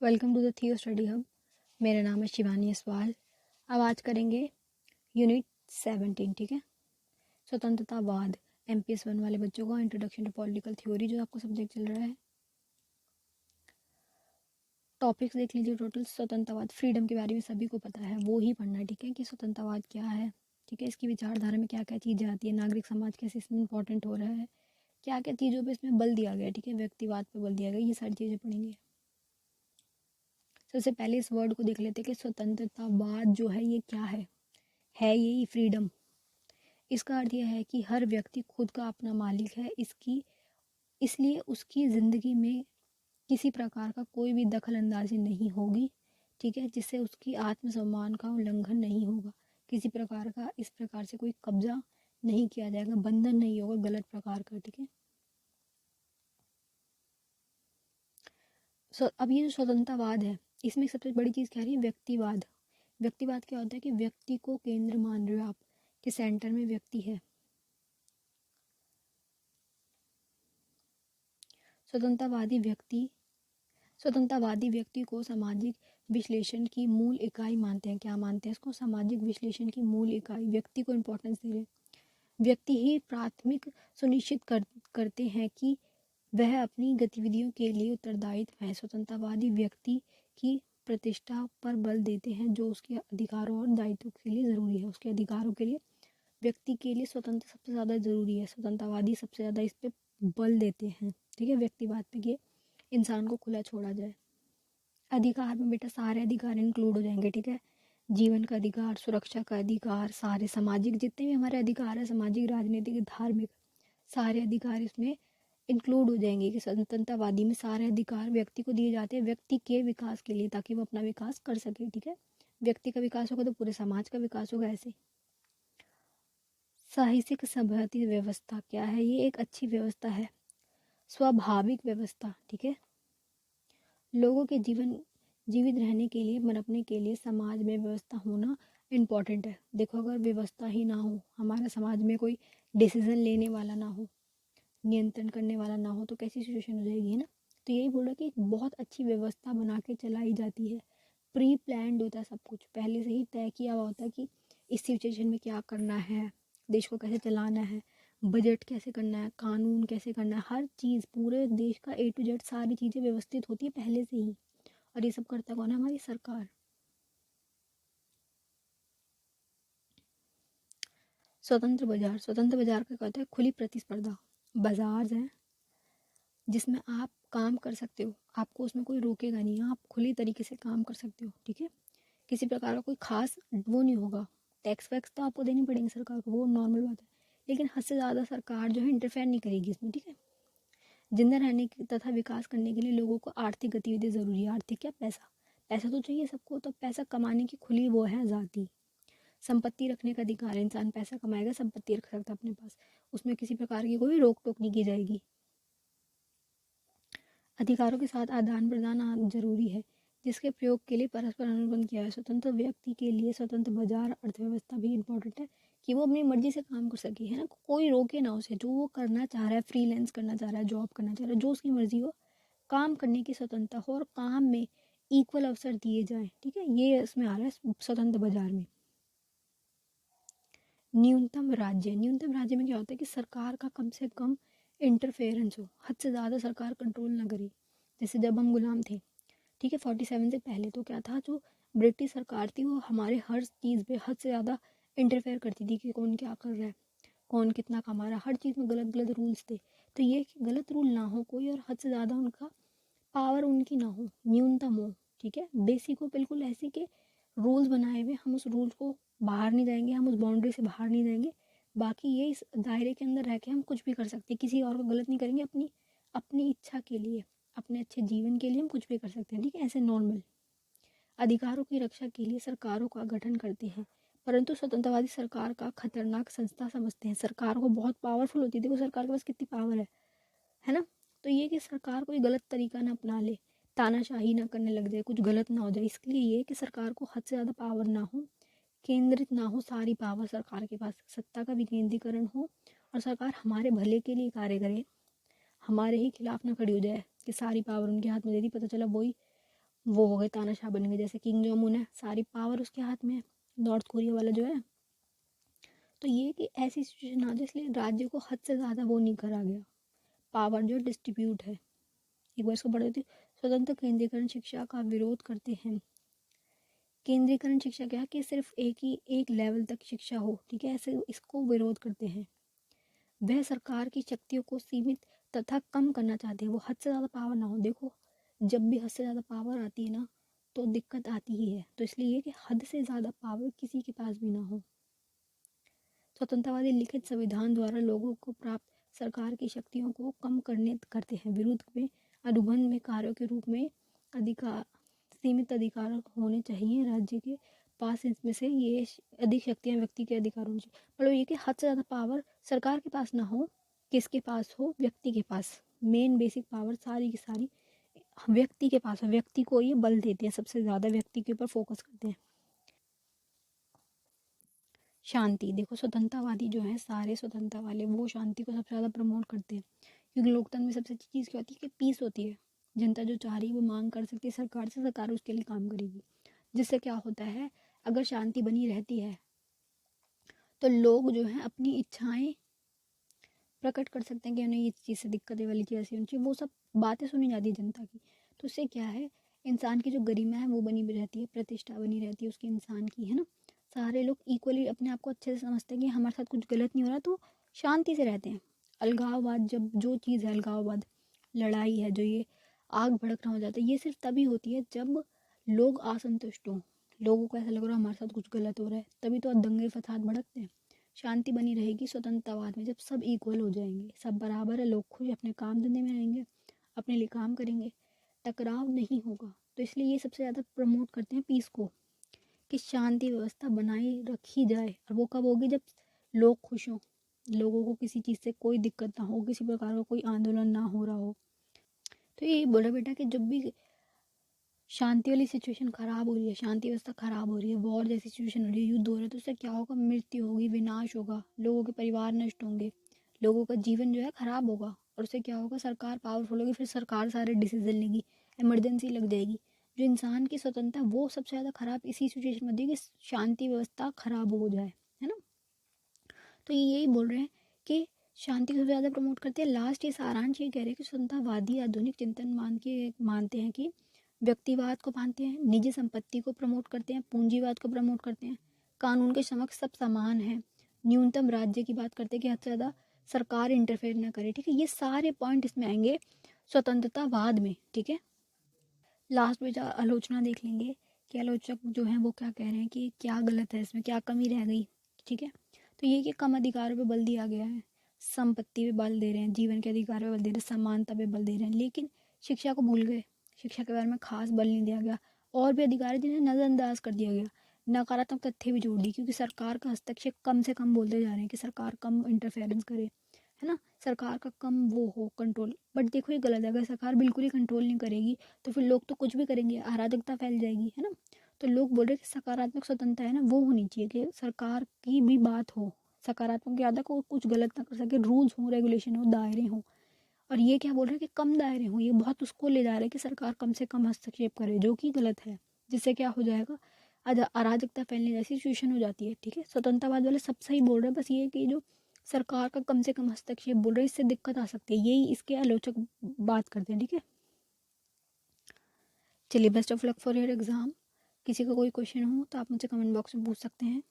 Welcome to the थियो study hub. मेरा नाम है शिवानी असवाल। अब आज करेंगे यूनिट 17। ठीक है, स्वतंत्रतावाद। MPS 1 वाले बच्चों का इंट्रोडक्शन टू पॉलिटिकल थ्योरी जो आपको सब्जेक्ट चल रहा है। टॉपिक्स देख लीजिए। टोटल स्वतंत्रवाद, फ्रीडम के बारे में सभी को पता है, वो ही पढ़ना है। ठीक है, कि स्वतंत्रवाद क्या है। ठीक है, इसकी विचारधारा में क्या क्या चीज़ें आती है, नागरिक समाज कैसे इसमें इंपॉर्टेंट हो रहा है, क्या क्या चीज़ों पर इसमें बल दिया गया। ठीक है, व्यक्तिवाद पर बल दिया गया, ये सारी चीज़ें पढ़ेंगे। सबसे पहले इस वर्ड को देख लेते हैं कि स्वतंत्रतावाद जो है ये क्या है यही फ्रीडम। इसका अर्थ यह है कि हर व्यक्ति खुद का अपना मालिक है, इसलिए उसकी ज़िंदगी में किसी प्रकार का कोई भी दखल अंदाजी नहीं होगी। ठीक है, जिससे उसकी आत्मसम्मान का उल्लंघन नहीं होगा। किसी प्रकार का इस प्रकार से कोई कब्जा नहीं किया जाएगा, बंधन नहीं होगा गलत प्रकार का। ठीक है, अब ये जो स्वतंत्रवाद है, इसमें सबसे बड़ी चीज़ क्या रही है, व्यक्तिवाद। व्यक्तिवाद क्या होता है कि व्यक्ति को केंद्र मान रहे हो आप, कि सेंटर में व्यक्ति है। स्वतंत्रवादी व्यक्ति स्वतंत्रवादी व्यक्ति को सामाजिक विश्लेषण की मूल इकाई मानते हैं। क्या मानते हैं इसको? सामाजिक विश्लेषण की मूल इकाई। व्यक्ति को इम्पोर्टेंस दे रहे। व्यक्ति ही प्राथमिक सुनिश्चित करते हैं कि वह अपनी गतिविधियों के लिए उत्तरदायित्व है। स्वतंत्रवादी व्यक्ति की प्रतिष्ठा पर बल देते हैं, जो उसके अधिकारों और दायित्वों के लिए ज़रूरी है। उसके अधिकारों के लिए व्यक्ति के लिए स्वतंत्र सबसे ज़्यादा ज़रूरी है। स्वतंत्रवादी सबसे ज़्यादा इस पर बल देते हैं। ठीक है, व्यक्तिवाद पे कि इंसान को खुला छोड़ा जाए। अधिकार में बेटा सारे अधिकार इंक्लूड हो जाएंगे। ठीक है, जीवन का अधिकार, सुरक्षा का अधिकार, सारे सामाजिक जितने भी हमारे अधिकार है, सामाजिक, राजनीतिक, धार्मिक, सारे अधिकार इसमें इंक्लूड हो जाएंगे। कि स्वतंत्रवादी में सारे अधिकार व्यक्ति को दिए जाते हैं, व्यक्ति के विकास के लिए, ताकि वो अपना विकास कर सके। ठीक है, व्यक्ति का विकास होगा तो पूरे समाज का विकास होगा। ऐसे साहित्यिक सभ्यता व्यवस्था क्या है? ये एक अच्छी व्यवस्था है, स्वाभाविक व्यवस्था। ठीक है, लोगों के जीवित रहने के लिए, पनपने के लिए समाज में व्यवस्था होना इम्पॉर्टेंट है। देखो, अगर व्यवस्था ही ना हो, हमारे समाज में कोई डिसीजन लेने वाला ना हो, नियंत्रण करने वाला ना हो, तो कैसी सिचुएशन हो जाएगी, है ना। तो यही बोल रहा कि बहुत अच्छी व्यवस्था बना के चलाई जाती है। प्री प्लान्ड होता है सब कुछ, पहले से ही तय किया हुआ होता है कि इस सिचुएशन में क्या करना है, देश को कैसे चलाना है, बजट कैसे करना है, कानून कैसे करना है, हर चीज़ पूरे देश का A to Z सारी चीज़ें व्यवस्थित होती है पहले से ही। और ये सब करता कौन है? हमारी सरकार। स्वतंत्र बाजार का कहता है खुली प्रतिस्पर्धा। बाजार है जिसमें आप काम कर सकते हो, आपको उसमें कोई रोकेगा नहीं, आप खुली तरीके से काम कर सकते हो। ठीक है, किसी प्रकार का कोई खास वो नहीं होगा। टैक्स वैक्स तो आपको देनी पड़ेंगे सरकार को, वो नॉर्मल बात है, लेकिन हद से ज़्यादा सरकार जो है इंटरफेयर नहीं करेगी इसमें। ठीक है, जिंदा रहने तथा विकास करने के लिए लोगों को आर्थिक गतिविधि ज़रूरी है। आर्थिक क्या? पैसा। पैसा तो चाहिए सबको, तो पैसा कमाने की खुली वो है आज़ादी। संपत्ति रखने का अधिकार, इंसान पैसा कमाएगा, संपत्ति रख सकता है अपने पास, उसमें किसी प्रकार की कोई रोक टोक नहीं की जाएगी। अधिकारों के साथ आदान प्रदान जरूरी है, जिसके प्रयोग के लिए परस्पर अनुबंध किया है। स्वतंत्र व्यक्ति के लिए स्वतंत्र बाजार अर्थव्यवस्था भी इम्पोर्टेंट है, कि वो अपनी मर्जी से काम कर सके, है ना, कोई रोके ना उसे। जो वो करना चाह रहा है, फ्रीलांस करना चाह रहा है, जॉब करना चाह रहा है, जो उसकी मर्जी हो, काम करने की स्वतंत्रता हो और काम में इक्वल अवसर दिए जाए। ठीक है, ये इसमें आ रहा है स्वतंत्र बाजार में। न्यूनतम राज्य में क्या होता है कि सरकार का कम से कम इंटरफेरेंस हो, हद से ज़्यादा सरकार कंट्रोल ना करे। जैसे जब हम गुलाम थे, ठीक है, 47 से पहले तो क्या था, जो ब्रिटिश सरकार थी वो हमारे हर चीज़ पे हद से ज़्यादा इंटरफेयर करती थी, कि कौन क्या कर रहा है, कौन कितना कमा रहा है, हर चीज़ में गलत गलत रूल्स थे। तो ये कि गलत रूल ना हो कोई, और हद से ज़्यादा उनका पावर उनकी ना हो, न्यूनतम हो। ठीक है, बेसिक हो बिल्कुल ऐसी के रूल्स बनाए हुए, हम उस रूल्स को बाहर नहीं जाएंगे, हम उस बाउंड्री से बाहर नहीं जाएंगे। बाकी ये इस दायरे के अंदर रह के हम कुछ भी कर सकते हैं, किसी और को गलत नहीं करेंगे, अपनी अपनी इच्छा के लिए, अपने अच्छे जीवन के लिए हम कुछ भी कर सकते हैं। ठीक है, ऐसे नॉर्मल अधिकारों की रक्षा के लिए सरकारों का गठन करते हैं, परंतु स्वतंत्रवादी सरकार का खतरनाक संस्था समझते हैं। सरकार को बहुत पावरफुल होती थी, देखो सरकार के पास कितनी पावर है ना। तो ये कि सरकार कोई गलत तरीका ना अपना ले, तानाशाही ना करने लग जाए, कुछ गलत ना हो जाए, इसके लिए ये कि सरकार को हद से ज़्यादा पावर ना हो, केंद्रित ना हो सारी पावर सरकार के पास, सत्ता का विकेंद्रीकरण हो, और सरकार हमारे भले के लिए कार्य करे, हमारे ही खिलाफ ना खड़ी हो जाए कि सारी पावर उनके हाथ में दे दी, पता चला वही वो हो गए, तानाशाह बन गए, जैसे किंग जोंग उन है, सारी पावर उसके हाथ में है, नॉर्थ कोरिया वाला जो है। तो ये कि ऐसी सिचुएशन आ जाए, इसलिए राज्य को हद से ज़्यादा वो नहीं करा गया, पावर जो डिस्ट्रीब्यूट है। एक बार इसको पढ़ देती हूँ। स्वतंत्र केंद्रीकरण शिक्षा का विरोध करते हैं। केंद्रीकरण शिक्षा क्या है कि सिर्फ एक लेवल तक शिक्षा हो, ठीक है, ऐसे इसको विरोध करते हैं। वह सरकार की शक्तियों को सीमित तथा कम करना चाहते हैं, वो हद से ज़्यादा पावर ना हो। देखो, जब भी हद से ज़्यादा पावर आती है ना, तो दिक्कत आती ही है। तो इसलिए कि हद से ज़्यादा पावर किसी के पास भी ना हो। स्वतंत्रवादी लिखित संविधान द्वारा लोगों को प्राप्त सरकार की शक्तियों को कम करते हैं। विरुद्ध में अनुबंध में कार्यों के रूप में अधिकार, सीमित अधिकार होने चाहिए राज्य के पास। इसमें से ये अधिक शक्तियाँ व्यक्ति के अधिकारों से, मतलब ये कि हद से ज़्यादा पावर सरकार के पास ना हो, किसके पास हो, व्यक्ति के पास। मेन बेसिक पावर सारी की सारी व्यक्ति के पास हो, व्यक्ति को ये बल देते हैं, सबसे ज़्यादा व्यक्ति के ऊपर फोकस करते हैं। शांति, देखो स्वतंत्रवादी जो है, सारे स्वतंत्रता वाले वो शांति को सबसे ज़्यादा प्रमोट करते हैं, क्योंकि लोकतंत्र में सबसे अच्छी चीज़ क्या होती है कि पीस होती है। जनता जो चाह रही है वो मांग कर सकती है सरकार से, सरकार उसके लिए काम करेगी। जिससे क्या होता है, अगर शांति बनी रहती है तो लोग जो है अपनी इच्छाएं प्रकट कर सकते हैं कि उन्हें ये चीज़ से दिक्कत है, वाली चीज़ ऐसी होनी चाहिए, वो सब बातें सुनी जाती है जनता की। तो उससे क्या है, इंसान की जो गरिमा है वो बनी रहती है, प्रतिष्ठा बनी रहती है उसकी, इंसान की, है ना। सारे लोग इक्वली अपने आप को अच्छे से समझते हैं कि हमारे साथ कुछ गलत नहीं हो रहा, तो शांति से रहते हैं। अलगाववाद, जब जो चीज़ है अलगाववाद, लड़ाई है जो, ये आग भड़कना हो जाता है, ये सिर्फ तभी होती है जब लोग असंतुष्ट हों, लोगों को ऐसा लग रहा है हमारे साथ कुछ गलत हो रहा है, तभी तो दंगे फसाद भड़कते हैं। शांति बनी रहेगी स्वतंत्रवाद में जब सब इक्वल हो जाएंगे, सब बराबर है, लोग खुश अपने काम धंधे में रहेंगे, अपने लिए काम करेंगे, टकराव नहीं होगा। तो इसलिए ये सबसे ज़्यादा प्रमोट करते हैं पीस को, कि शांति व्यवस्था बनाई रखी जाए। और वो कब होगी, जब लोग खुश हों, लोगों को किसी चीज़ से कोई दिक्कत ना हो, किसी प्रकार का कोई आंदोलन ना हो रहा हो। तो ये बोला बेटा कि जब भी शांति वाली सिचुएशन खराब हो रही है, शांति व्यवस्था खराब हो रही है, वॉर जैसी सिचुएशन हो रही है, युद्ध हो रहा है, तो उससे क्या होगा, मृत्यु होगी, विनाश होगा, लोगों के परिवार नष्ट होंगे, लोगों का जीवन जो है खराब होगा। और उससे क्या होगा, सरकार पावरफुल होगी, फिर सरकार सारे डिसीजन लेगी, इमरजेंसी लग जाएगी। जो इंसान की स्वतंत्रता वो सबसे ज़्यादा खराब इसी सिचुएशन में होती है कि शांति व्यवस्था खराब हो जाए, है ना। तो ये यही बोल रहे हैं कि शांति को सबसे ज़्यादा प्रमोट करते हैं। लास्ट ये सारांश ये कह रहे हैं कि स्वतंत्रवादी आधुनिक चिंतन मानते हैं कि व्यक्तिवाद को मानते हैं, निजी संपत्ति को प्रमोट करते हैं, पूंजीवाद को प्रमोट करते हैं, कानून के समक्ष सब समान है, न्यूनतम राज्य की बात करते हैं कि हद से ज़्यादा सरकार इंटरफेयर ना करे, ठीक है। ये सारे पॉइंट इसमें आएंगे स्वतंत्रतावाद में, ठीक है। लास्ट में आलोचना देख लेंगे कि आलोचक जो हैं वो क्या कह रहे हैं कि क्या गलत है इसमें, क्या कमी रह गई, ठीक है। तो ये कि कम अधिकारों पे बल दिया गया है, संपत्ति पे बल दे रहे हैं, जीवन के अधिकार पे बल दे रहे हैं, समानता पे बल दे रहे हैं, लेकिन शिक्षा को भूल गए, शिक्षा के बारे में खास बल नहीं दिया गया। और भी अधिकार है जिन्हें नज़रअंदाज कर दिया गया, नकारात्मक तथ्य भी जोड़ दी, क्योंकि सरकार का हस्तक्षेप कम से कम बोलते जा रहे हैं कि सरकार कम इंटरफेरेंस करे, है ना, सरकार का कम वो हो कंट्रोल। बट देखो ये गलत है, अगर सरकार बिल्कुल ही कंट्रोल नहीं करेगी तो फिर लोग तो कुछ भी करेंगे, अराजकता फैल जाएगी, है ना। तो लोग बोल रहे कि सकारात्मक स्वतंत्रता है ना, वो होनी चाहिए कि सरकार की भी बात हो, सकारात्मक ज़्यादा को कुछ गलत ना कर सके, रूल्स हो, रेगुलेशन हो, दायरे हो। और ये क्या बोल रहे हैं कि कम दायरे हो, ये बहुत उसको ले जा रहे हैं कि सरकार कम से कम हस्तक्षेप करे, जो कि गलत है। जिससे क्या हो जाएगा, अराजकता फैलने जैसी सिचुएशन हो जाती है, ठीक है। स्वतंत्रवाद वाले सब सही बोल रहे हैं, बस ये कि जो सरकार का कम से कम हस्तक्षेप बोल रहे हैं, इससे दिक्कत आ सकती है, यही इसके आलोचक बात करते हैं, ठीक है। चलिए, best of luck for your exam. किसी का कोई क्वेश्चन हो तो आप मुझसे कमेंट बॉक्स में पूछ सकते हैं।